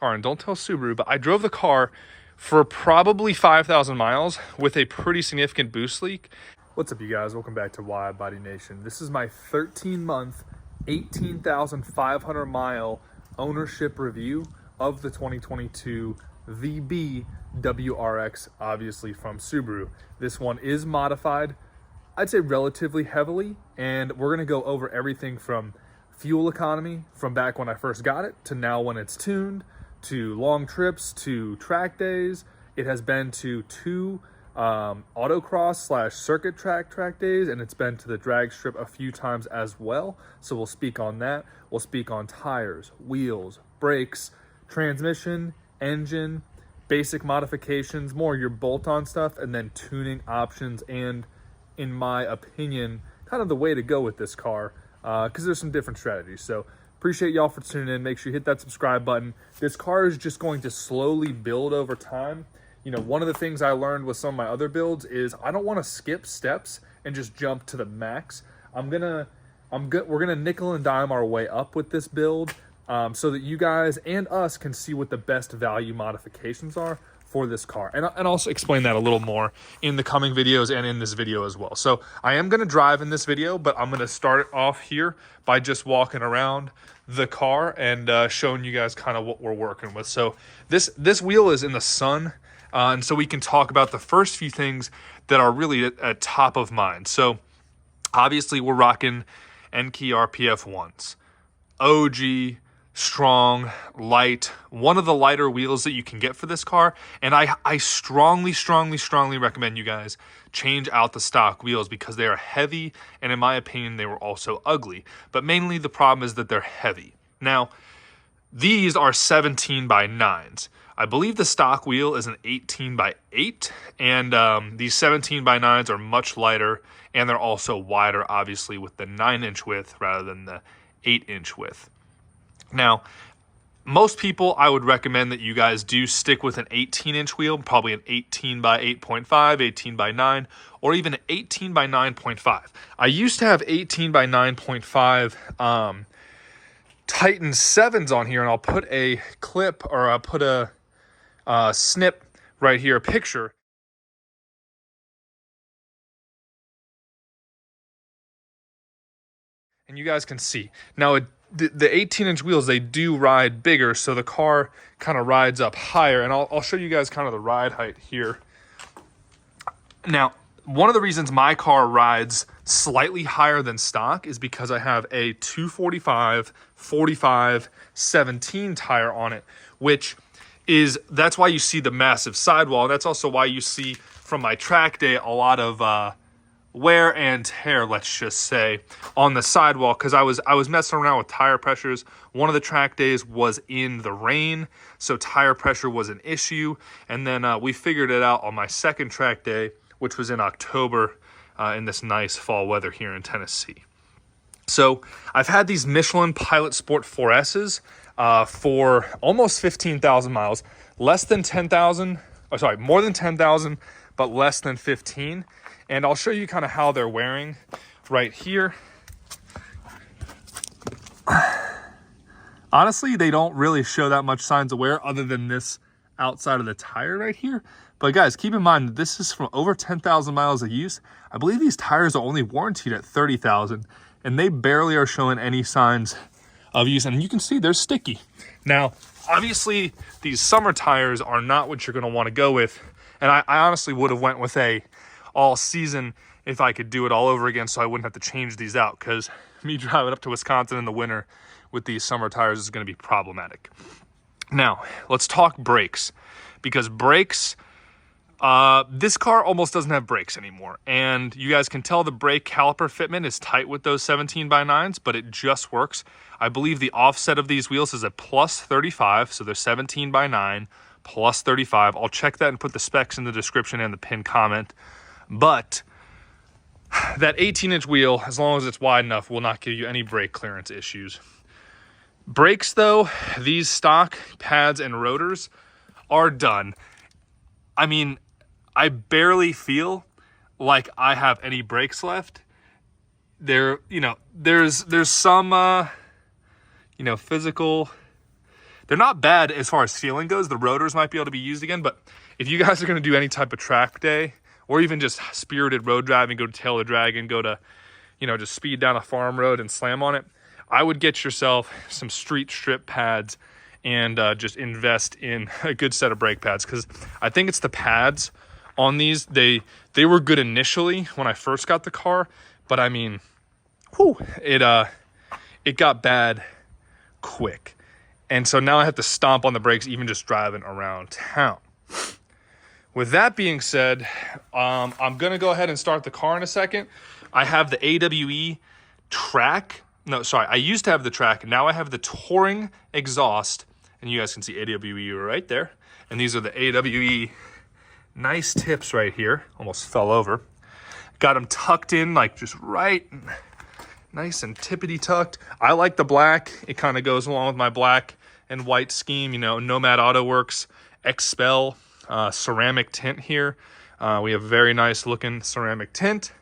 car, and don't tell Subaru, but I drove the car for probably 5,000 miles with a pretty significant boost leak. What's up, you guys? Welcome back to WideBody Nation. This is my 13-month, 18,500 mile ownership review of the 2022 VB WRX, obviously from Subaru. This one is modified, I'd say relatively heavily, and we're gonna go over everything from fuel economy from back when I first got it to now when it's tuned, to long trips, to track days. It has been to two autocross / circuit track days, and it's been to the drag strip a few times as well. So we'll speak on that. We'll speak on tires, wheels, brakes, transmission, engine, basic modifications, more your bolt-on stuff, and then tuning options, and in my opinion, kind of the way to go with this car, because there's some different strategies. So appreciate y'all for tuning in. Make sure you hit that subscribe button. This car is just going to slowly build over time. You know, one of the things I learned with some of my other builds is I don't want to skip steps and just jump to the max. We're gonna nickel and dime our way up with this build, so that you guys and us can see what the best value modifications are for this car. And I'll also explain that a little more in the coming videos and in this video as well. So I am gonna drive in this video, but I'm gonna start off here by just walking around the car and showing you guys kind of what we're working with. So this wheel is in the sun, and so we can talk about the first few things that are really at top of mind. So obviously we're rocking Enkei RPF 1s, OG, strong, light, one of the lighter wheels that you can get for this car. And I strongly recommend you guys change out the stock wheels because they are heavy, and in my opinion they were also ugly, but mainly the problem is that they're heavy. Now these are 17 by 9s. I believe the stock wheel is an 18 by 8, and these 17 by 9s are much lighter, and they're also wider, obviously, with the 9-inch width rather than the 8-inch width. Now, most people, I would recommend that you guys do stick with an 18-inch wheel, probably an 18 by 8.5, 18 by 9, or even an 18 by 9.5. I used to have 18 by 9.5 Titan 7s on here, and I'll put a clip, or I'll put a snip right here, a picture. And you guys can see. Now, the 18-inch wheels, they do ride bigger, so the car kind of rides up higher. And I'll show you guys kind of the ride height here. Now, one of the reasons my car rides slightly higher than stock is because I have a 245/45/17 tire on it, that's why you see the massive sidewall. That's also why you see from my track day a lot of wear and tear, let's just say, on the sidewall, because I was messing around with tire pressures. One of the track days was in the rain, so tire pressure was an issue, and then we figured it out on my second track day, which was in October, in this nice fall weather here in Tennessee. So I've had these Michelin Pilot Sport 4S's for almost 15,000 miles, less than 10,000, more than 10,000, but less than 15. And I'll show you kind of how they're wearing right here. Honestly, they don't really show that much signs of wear other than this outside of the tire right here. But guys, keep in mind, this is from over 10,000 miles of use. I believe these tires are only warranted at 30,000, and they barely are showing any signs of use. And you can see they're sticky. Now, obviously, these summer tires are not what you're going to want to go with. And I honestly would have went with a all season if I could do it all over again, so I wouldn't have to change these out, because me driving up to Wisconsin in the winter with these summer tires is going to be problematic. Now, let's talk brakes, because brakes, this car almost doesn't have brakes anymore, and you guys can tell the brake caliper fitment is tight with those 17 by 9s, but it just works. I believe the offset of these wheels is a plus 35, so they're 17 by 9 plus 35. I'll check that and put the specs in the description and the pinned comment. But that 18-inch wheel, as long as it's wide enough, will not give you any brake clearance issues. Brakes, though, these stock pads and rotors are done. I mean, I barely feel like I have any brakes left. There's some, physical They're not bad as far as feeling goes. The rotors might be able to be used again, but if you guys are going to do any type of track day or even just spirited road driving, go to Tail the Dragon, go to, you know, just speed down a farm road and slam on it, I would get yourself some street strip pads and just invest in a good set of brake pads, because I think it's the pads on these. They were good initially when I first got the car, but I mean, whew, it got bad quick. And so now I have to stomp on the brakes even just driving around town. With that being said, I'm going to go ahead and start the car in a second. I have the AWE track. No, sorry. I used to have the track. Now I have the Touring exhaust. And you guys can see AWE right there. And these are the AWE nice tips right here. Almost fell over. Got them tucked in like just right. Nice and tippity tucked. I like the black. It kind of goes along with my black and white scheme. You know, Nomad Auto Works Expel ceramic tint here. We have very nice looking ceramic tint.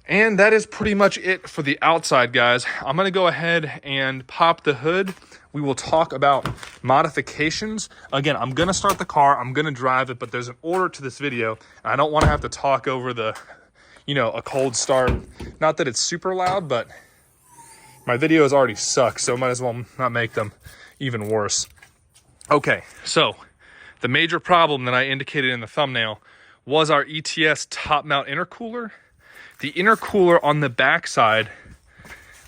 And that is pretty much it for the outside, guys. I'm going to go ahead and pop the hood. We will talk about modifications. Again, I'm going to start the car. I'm going to drive it, but there's an order to this video. I don't want to have to talk over the, you know, a cold start. Not that it's super loud, but my videos already suck, so might as well not make them even worse. Okay, so the major problem that I indicated in the thumbnail was our ETS top mount intercooler. The intercooler on the backside,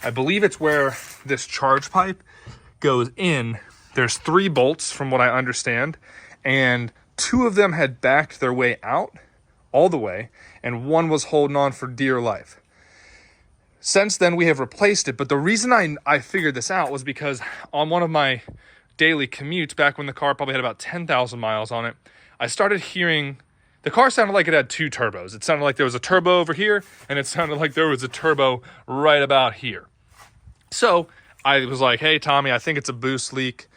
I believe it's where this charge pipe goes in. There's 3 bolts from what I understand, and 2 of them had backed their way out all the way, and 1 was holding on for dear life. Since then, we have replaced it, but the reason I figured this out was because on one of my daily commutes, back when the car probably had about 10,000 miles on it, I started hearing, the car sounded like it had 2 turbos. It sounded like there was a turbo over here, and it sounded like there was a turbo right about here. So I was like, hey, Tommy, I think it's a boost leak.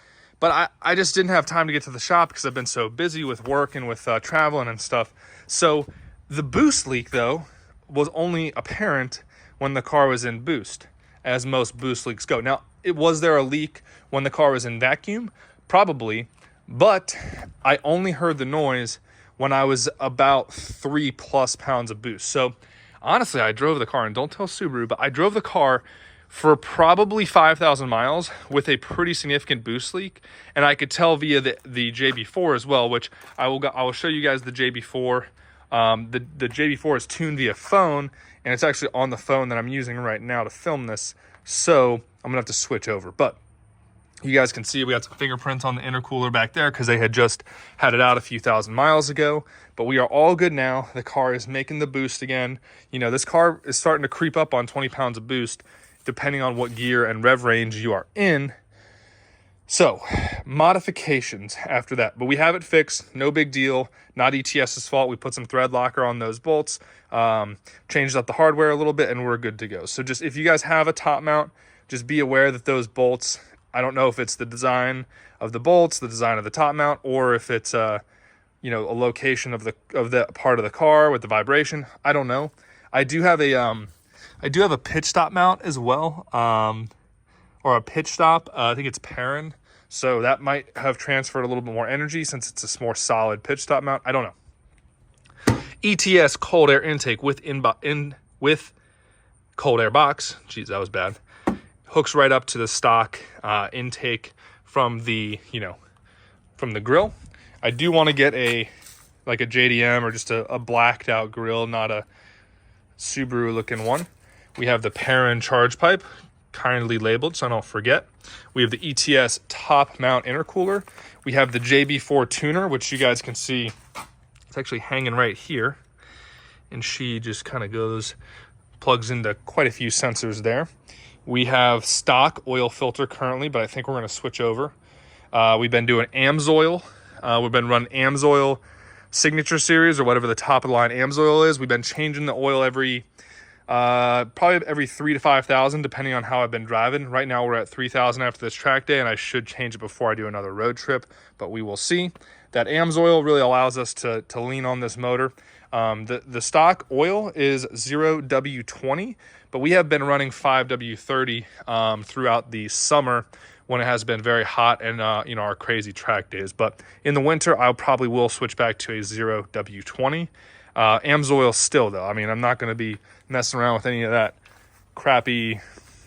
But I just didn't have time to get to the shop because I've been so busy with work and with traveling and stuff. So the boost leak, though, was only apparent when the car was in boost, as most boost leaks go. Now, was there a leak when the car was in vacuum? Probably, but I only heard the noise when I was about 3+ pounds of boost. So honestly, I drove the car, and don't tell Subaru, but I drove the car for probably 5,000 miles with a pretty significant boost leak, and I could tell via the JB4 as well, which I will show you guys the JB4. The JB4 is tuned via phone, and it's actually on the phone that I'm using right now to film this, so I'm gonna have to switch over. But you guys can see we got some fingerprints on the intercooler back there because they had just had it out a few thousand miles ago. But we are all good now. The car is making the boost again. You know, this car is starting to creep up on 20 pounds of boost, depending on what gear and rev range you are in. So, modifications after that. But we have it fixed, no big deal. Not ETS's fault. We put some thread locker on those bolts, changed up the hardware a little bit, and we're good to go. So just if you guys have a top mount, just be aware that those bolts, I don't know if it's the design of the bolts, the design of the top mount, or if it's you know, a location of the part of the car with the vibration. I don't know. I do have a pitch stop mount as well, or a pitch stop. I think it's Perrin, so that might have transferred a little bit more energy since it's a more solid pitch stop mount. I don't know. ETS cold air intake with cold air box. Jeez, that was bad. Hooks right up to the stock intake from the grill. I do want to get a JDM or just a blacked out grill, not a Subaru looking one. We have the Perrin charge pipe, kindly labeled so I don't forget. We have the ETS top mount intercooler. We have the JB4 tuner, which you guys can see it's actually hanging right here. And she just kind of plugs into quite a few sensors there. We have stock oil filter currently, but I think we're going to switch over. We've been doing AMSOIL. We've been running AMSOIL Signature Series or whatever the top of the line AMSOIL is. We've been changing the oil probably every 3,000 to 5,000, depending on how I've been driving. Right now we're at 3,000 after this track day, and I should change it before I do another road trip, but we will see. That AMSOIL really allows us to lean on this motor. The stock oil is 0W20, but we have been running 5W30 throughout the summer when it has been very hot and you know, our crazy track days. But in the winter, I probably will switch back to a 0 W20. AMSOIL still though. I mean, I'm not going to be messing around with any of that crappy,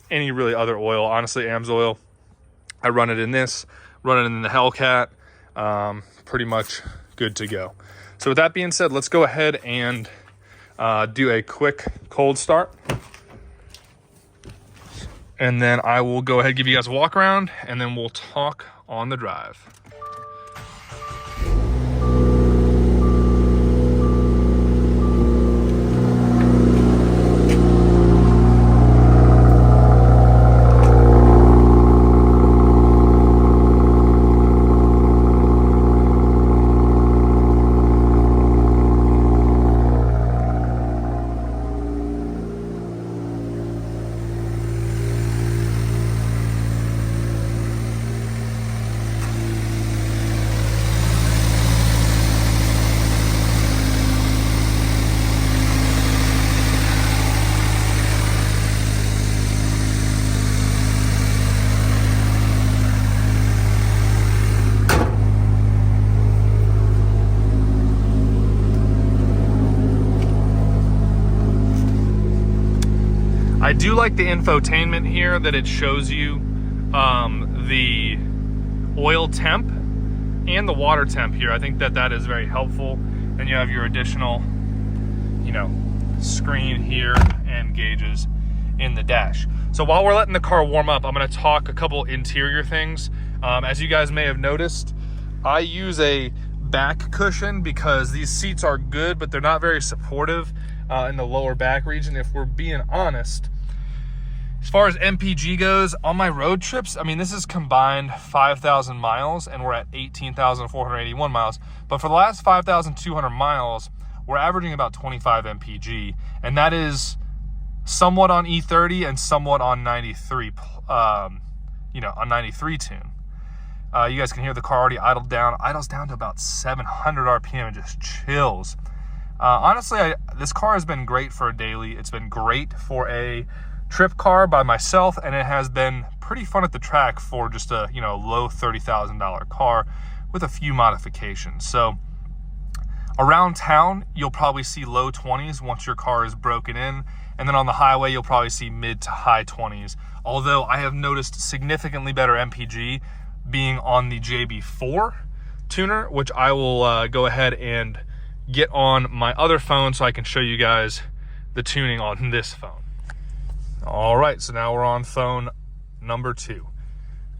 any really other oil. Honestly, AMSOIL, I run it in this, run it in the Hellcat, pretty much good to go. So with that being said, let's go ahead and do a quick cold start. And then I will go ahead and give you guys a walk around, and then we'll talk on the drive. I do like the infotainment here that it shows you the oil temp and the water temp here. I think that that is very helpful. Then you have your additional, you know, screen here and gauges in the dash. So while we're letting the car warm up, I'm going to talk a couple interior things. As you guys may have noticed, I use a back cushion because these seats are good, but they're not very supportive in the lower back region, if we're being honest. As far as MPG goes, on my road trips, I mean, this is combined 5,000 miles, and we're at 18,481 miles. But for the last 5,200 miles, we're averaging about 25 MPG, and that is somewhat on E30 and somewhat on 93, you know, on 93 tune. You guys can hear the car already idles down to about 700 RPM and just chills. Honestly, this car has been great for a daily. It's been great for a trip car by myself, and it has been pretty fun at the track for just a, you know, low $30,000 car with a few modifications. So around town, you'll probably see low 20s once your car is broken in, and then on the highway, you'll probably see mid to high 20s. Although I have noticed significantly better MPG being on the JB4 tuner, which I will go ahead and get on my other phone so I can show you guys the tuning on this phone. All right, so now we're on phone number 2.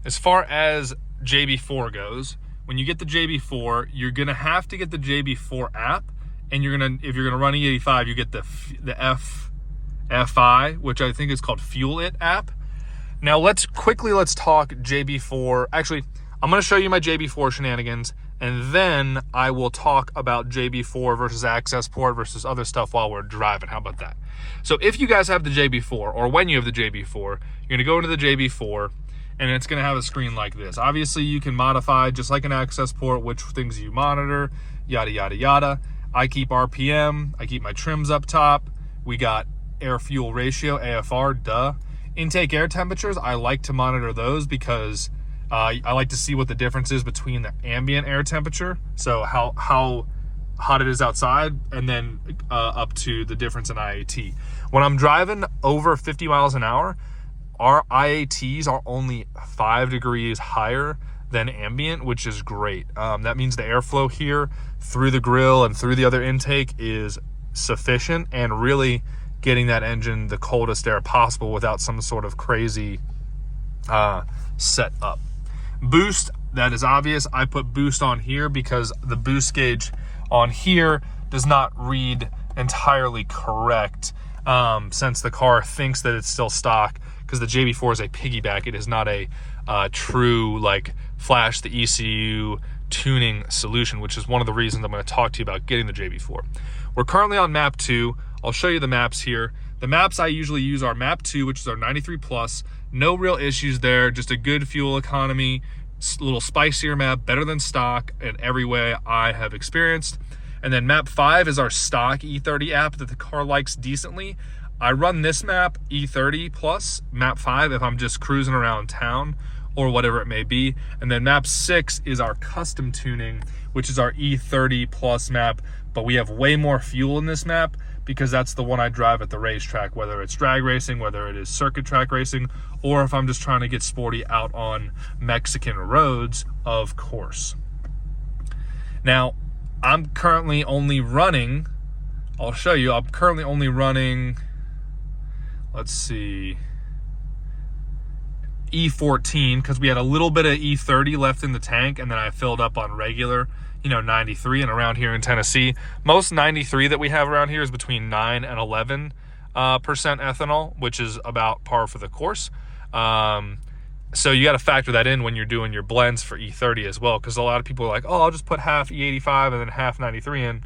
As far as JB4 goes, when you get the JB4, you're gonna have to get the JB4 app, and if you're gonna run E85, you get the FI, which I think is called Fuel It app. Now let's talk JB4. Actually, I'm gonna show you my JB4 shenanigans, and then I will talk about JB4 versus AccesPort versus other stuff while we're driving. How about that? So if you guys have the JB4, or when you have the JB4, you're gonna go into the JB4, and it's gonna have a screen like this. Obviously, you can modify, just like an AccesPort, which things you monitor, yada, yada, yada. I keep RPM, I keep my trims up top. We got air-fuel ratio, AFR, duh. Intake air temperatures, I like to monitor those because I like to see what the difference is between the ambient air temperature, so how hot it is outside, and then up to the difference in IAT. When I'm driving over 50 miles an hour, our IATs are only 5 degrees higher than ambient, which is great. That means the airflow here through the grill and through the other intake is sufficient and really getting that engine the coldest air possible without some sort of crazy setup. Boost, that is obvious. I put boost on here because the boost gauge on here does not read entirely correct, since the car thinks that it's still stock, because the JB4 is a piggyback. It is not a true like flash the ECU tuning solution, which is one of the reasons I'm going to talk to you about getting the JB4. We're currently on map 2. I'll show you the maps here. The maps I usually use are map 2, which is our 93 plus. No real issues there, just a good fuel economy, a little spicier map, better than stock in every way I have experienced. And then map 5 is our stock E30 app that the car likes decently. I run this map, E30 plus map 5, if I'm just cruising around town or whatever it may be. And then map 6 is our custom tuning, which is our E30 plus map, but we have way more fuel in this map because that's the one I drive at the racetrack, whether it's drag racing, whether it is circuit track racing, or if I'm just trying to get sporty out on Mexican roads, of course. Now, I'm currently only running, I'll show you, I'm currently only running, let's see, E14, because we had a little bit of E30 left in the tank, and then I filled up on regular, 93. And around here in Tennessee, most 93 that we have around here is between 9 and 11% ethanol, which is about par for the course. So you got to factor that in when you're doing your blends for E30 as well, because a lot of people are like, oh, I'll just put half E85 and then half 93 in.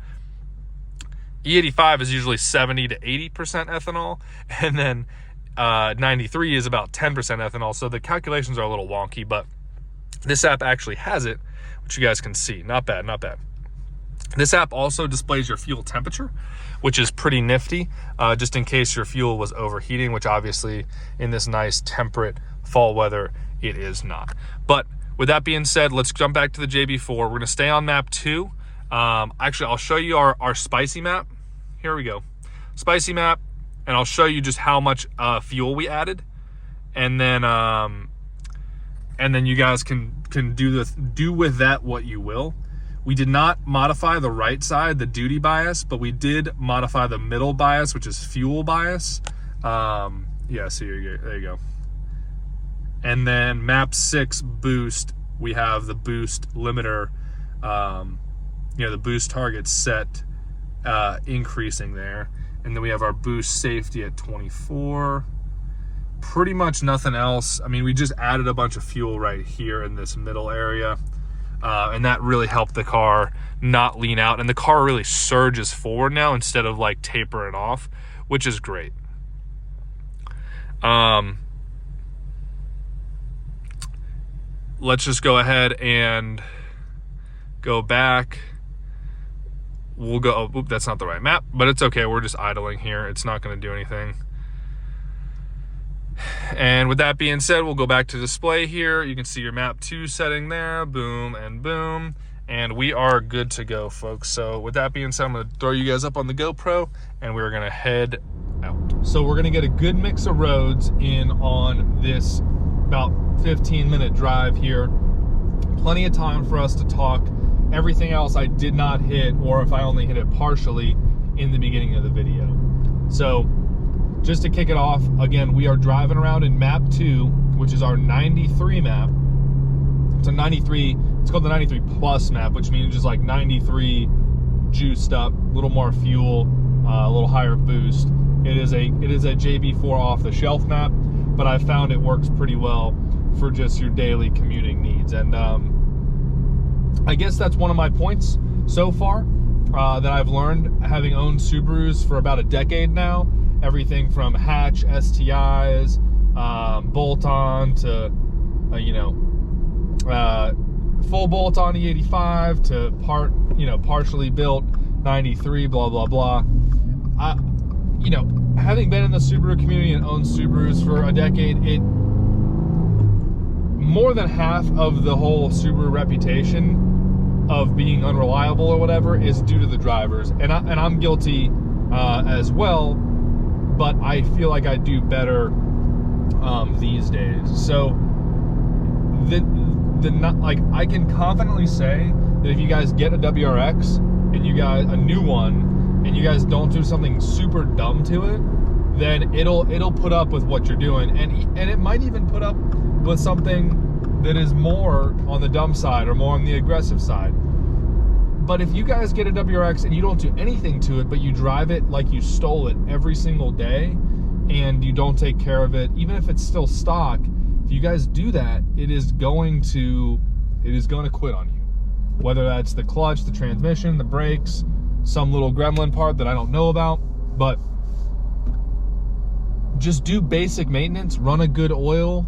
E85 is usually 70 to 80% ethanol, and then 93 is about 10% ethanol, so the calculations are a little wonky, but this app actually has it, which you guys can see. Not bad, not bad. This app also displays your fuel temperature, which is pretty nifty, just in case your fuel was overheating, which obviously in this nice temperate fall weather, it is not. But with that being said, let's jump back to the JB4. We're gonna stay on map 2. Actually, I'll show you our spicy map. Here we go. Spicy map. And I'll show you just how much fuel we added, and then you guys can do with that what you will. We did not modify the right side, the duty bias, but we did modify the middle bias, which is fuel bias. Yeah, so there you go. And then map 6 boost, we have the boost limiter, the boost target set increasing there. And then we have our boost safety at 24. Pretty much nothing else. I mean, we just added a bunch of fuel right here in this middle area. And that really helped the car not lean out. And the car really surges forward now instead of like tapering off, which is great. Let's just go ahead and go back. We'll go, oh, that's not the right map, but it's okay. We're just idling here. It's not going to do anything. And with that being said, we'll go back to display here. You can see your map 2 setting there, boom and boom. And we are good to go, folks. So with that being said, I'm going to throw you guys up on the GoPro and we're going to head out. So we're going to get a good mix of roads in on this about 15-minute drive here. Plenty of time for us to talk. Everything else I did not hit, or if I only hit it partially in the beginning of the video. So just to kick it off, again, we are driving around in map 2, which is our 93 map. It's a 93, it's called the 93 plus map, which means just like 93 juiced up, a little more fuel, a little higher boost. It is a JB4 off the shelf map, but I found it works pretty well for just your daily commuting needs. And I guess that's one of my points so far that I've learned, having owned Subarus for about a decade now. Everything from hatch STIs, bolt-on to, full bolt-on E85 to partially built 93, blah, blah, blah. Having been in the Subaru community and owned Subarus for a decade, more than half of the whole Subaru reputation of being unreliable or whatever is due to the drivers, and I'm guilty as well, but I feel like I do better these days. So I can confidently say that if you guys get a WRX and a new one, and you guys don't do something super dumb to it, then it'll put up with what you're doing, and it might even put up with something that is more on the dumb side or more on the aggressive side. But if you guys get a WRX and you don't do anything to it, but you drive it like you stole it every single day, and you don't take care of it, even if it's still stock, if you guys do that, it is going to quit on you. Whether that's the clutch, the transmission, the brakes, some little gremlin part that I don't know about, but just do basic maintenance, run a good oil,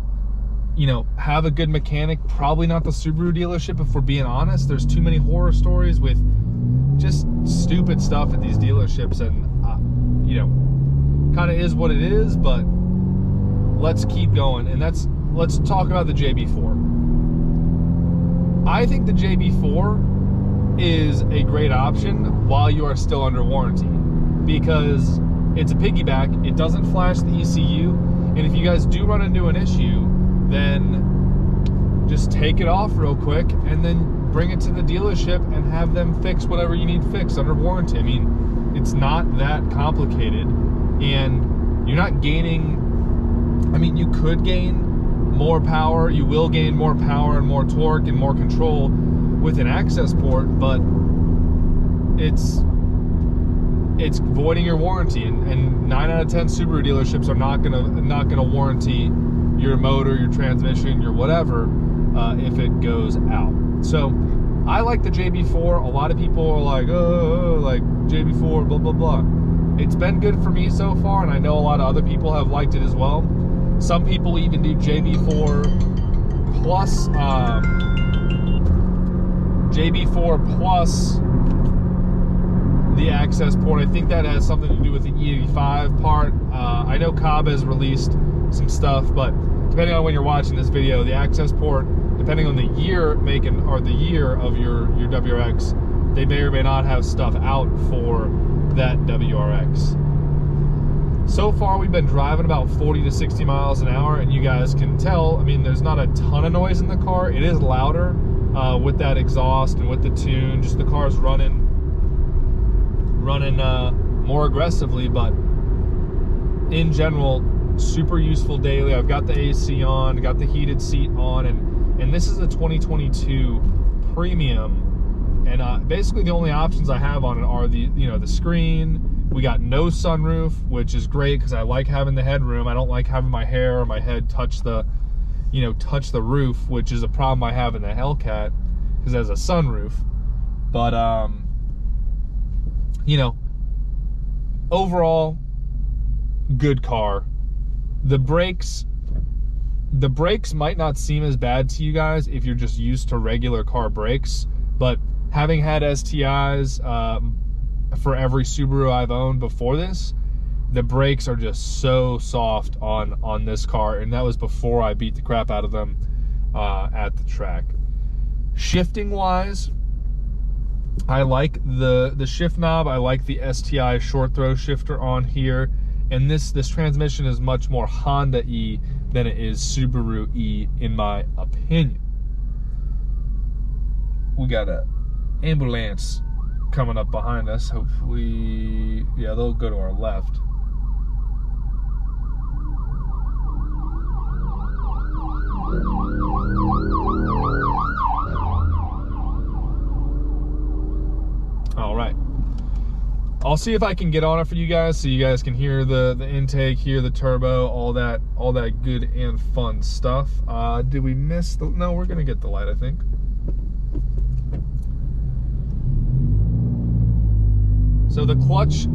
have a good mechanic. Probably not the Subaru dealership, if we're being honest. There's too many horror stories with just stupid stuff at these dealerships, and kind of is what it is, but let's keep going. And that's, let's talk about the JB4. I think the JB4 is a great option while you are still under warranty, because it's a piggyback, it doesn't flash the ECU, and if you guys do run into an issue, then just take it off real quick and then bring it to the dealership and have them fix whatever you need fixed under warranty. I mean, it's not that complicated, and you're not gaining, I mean, you could gain more power, you will gain more power and more torque and more control with an AccesPort, but it's voiding your warranty, and 9 out of 10 Subaru dealerships are not gonna warranty your motor, your transmission, your whatever if it goes out. So I like the JB4. A lot of people are like, oh, like JB4, blah blah blah. It's been good for me so far, and I know a lot of other people have liked it as well. Some people even do JB4 plus the AccesPort. I think that has something to do with the E85 part. I know Cobb has released some stuff, but depending on when you're watching this video, the AccesPort, depending on the year making or the year of your WRX, they may or may not have stuff out for that WRX. So far, we've been driving about 40 to 60 miles an hour, and you guys can tell, I mean, there's not a ton of noise in the car. It is louder with that exhaust and with the tune. Just the car's running more aggressively, but in general, super useful daily. I've got the AC on, got the heated seat on, and this is a 2022 premium, and basically the only options I have on it are the screen. We got no sunroof, which is great because I like having the headroom. I don't like having my hair or my head touch the roof, which is a problem I have in the Hellcat because it has a sunroof. But overall, good car. The brakes might not seem as bad to you guys if you're just used to regular car brakes, but having had STIs for every Subaru I've owned before this, the brakes are just so soft on this car, and that was before I beat the crap out of them at the track. Shifting wise, I like the shift knob. I like the STI short throw shifter on here, and this transmission is much more Honda-y than it is Subaru-y in my opinion. We got a ambulance coming up behind us. Hopefully, yeah, they'll go to our left. All right, I'll see if I can get on it for you guys so you guys can hear the intake, hear the turbo, all that good and fun stuff. Did we miss the, no, we're gonna get the light, I think. So the clutch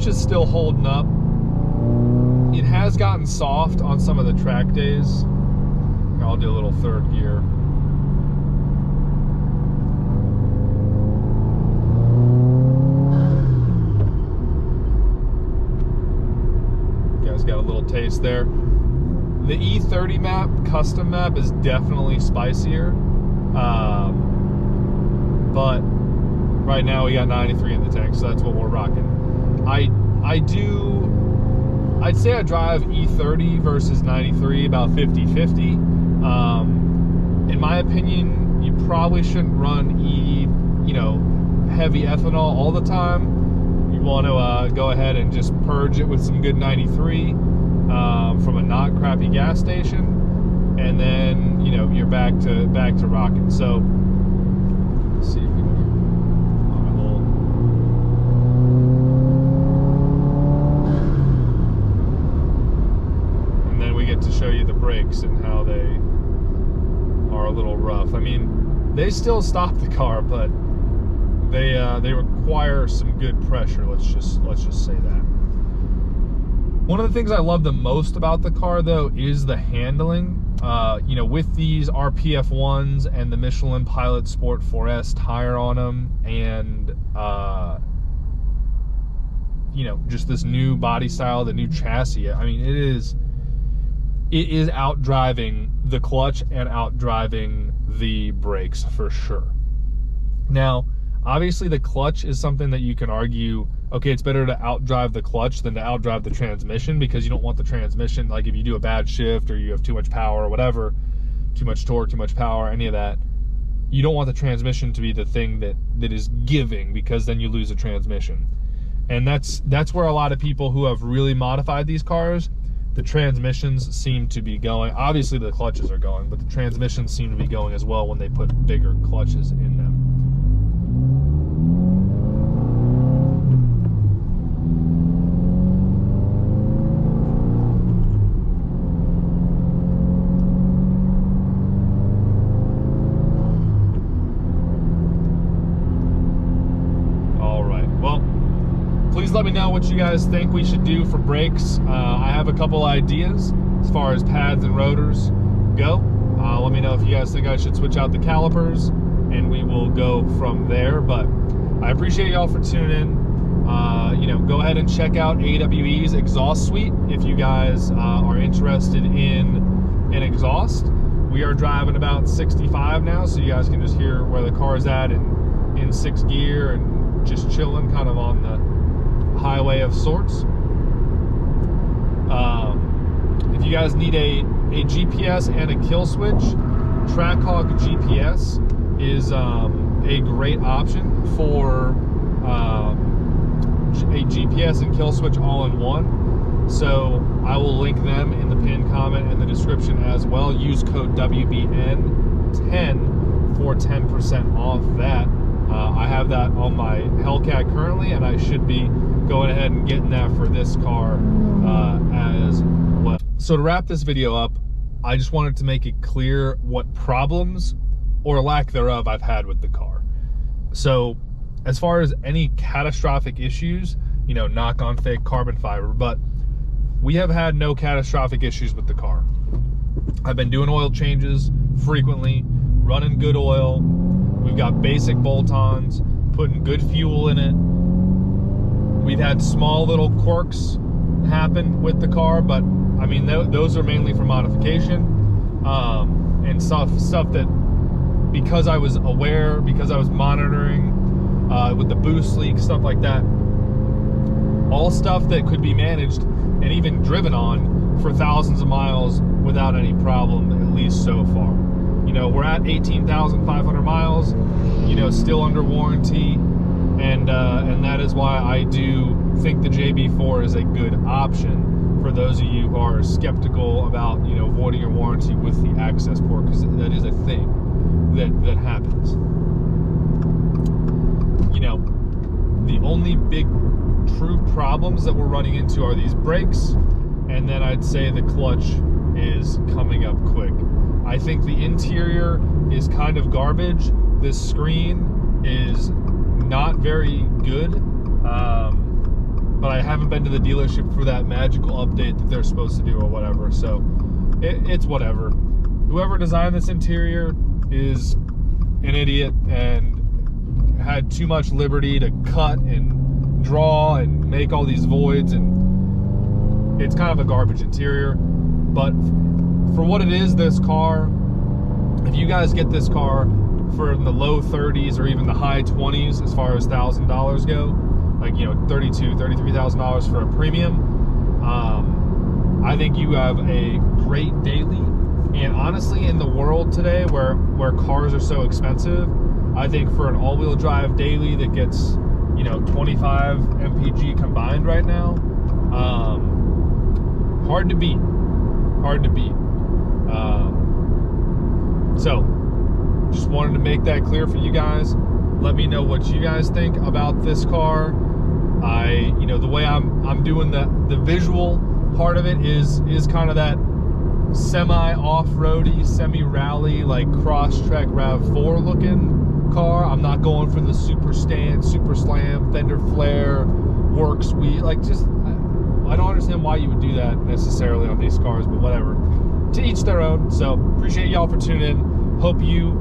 is still holding up. It has gotten soft on some of the track days. I'll do a little third gear. You guys got a little taste there. The E30 map, custom map, is definitely spicier. But right now we got 93 in the tank, so that's what we're rocking. I'd say I drive E30 versus 93 about 50-50. In my opinion, you probably shouldn't run heavy ethanol all the time. You want to go ahead and just purge it with some good 93 from a not crappy gas station, and then you're back to rocking. So let's see if we can get on a hole. And then we get to show you the brakes and how they are a little rough. I mean, they still stop the car, but they require some good pressure. Let's just say that. One of the things I love the most about the car, though, is the handling. With these RPF1s and the Michelin Pilot Sport 4S tire on them, and you know, just this new body style, the new chassis. I mean, it is out driving the clutch and out driving the brakes for sure. Now, obviously the clutch is something that you can argue, okay, it's better to outdrive the clutch than to outdrive the transmission, because you don't want the transmission, like if you do a bad shift or you have too much power or whatever, too much torque, too much power, any of that, you don't want the transmission to be the thing that is giving, because then you lose the transmission. And that's where a lot of people who have really modified these cars, the transmissions seem to be going. Obviously the clutches are going, but the transmissions seem to be going as well when they put bigger clutches in them. Please let me know what you guys think we should do for brakes. I have a couple ideas as far as pads and rotors go. Let me know if you guys think I should switch out the calipers, and we will go from there. But I appreciate y'all for tuning in. You know, go ahead and check out AWE's exhaust suite if you guys are interested in an exhaust. We are driving about 65 now, so you guys can just hear where the car is at in 6th gear and just chilling kind of on the highway of sorts. If you guys need a GPS and a kill switch, Trackhawk GPS is a great option for a GPS and kill switch all in one. So I will link them in the pinned comment in the description as well. Use code WBN10 for 10% off that. I have that on my Hellcat currently, and I should be going ahead and getting that for this car as well. So to wrap this video up, I just wanted to make it clear what problems or lack thereof I've had with the car. So as far as any catastrophic issues, you know, knock on fake carbon fiber, but we have had no catastrophic issues with the car. I've been doing oil changes frequently, running good oil. We've got basic bolt-ons, putting good fuel in it. We've had small little quirks happen with the car, but I mean, those are mainly for modification and stuff that, because I was aware, because I was monitoring with the boost leak, stuff like that, all stuff that could be managed and even driven on for thousands of miles without any problem, at least so far. You know, we're at 18,500 miles, you know, still under warranty, and that is why I do think the JB4 is a good option for those of you who are skeptical about, you know, voiding your warranty with the AccesPort, because that is a thing that happens. You know, the only big true problems that we're running into are these brakes, and then I'd say the clutch is coming up quick. I think the interior is kind of garbage. This screen is not very good, but I haven't been to the dealership for that magical update that they're supposed to do or whatever, so it's whatever. Whoever designed this interior is an idiot and had too much liberty to cut and draw and make all these voids, and it's kind of a garbage interior. But for what it is, this car, if you guys get this car for in the low 30s or even the high 20s as far as $1,000 go, like, you know, $32,000, $33,000 for a premium, I think you have a great daily. And honestly, in the world today where cars are so expensive, I think for an all-wheel drive daily that gets, you know, 25 mpg combined right now, hard to beat. So just wanted to make that clear for you guys. Let me know what you guys think about this car. You know, the way I'm doing the visual part of it is kind of that semi-off-roady, semi-rally, like Crosstrek RAV4 looking car. I'm not going for the super stand, super slam, fender flare, work sweet. Like, just, I don't understand why you would do that necessarily on these cars, but whatever. To each their own. So appreciate y'all for tuning in. Hope you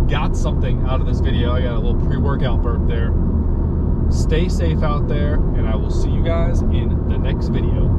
got something out of this video. I got a little pre-workout burp there. Stay safe out there, and I will see you guys in the next video.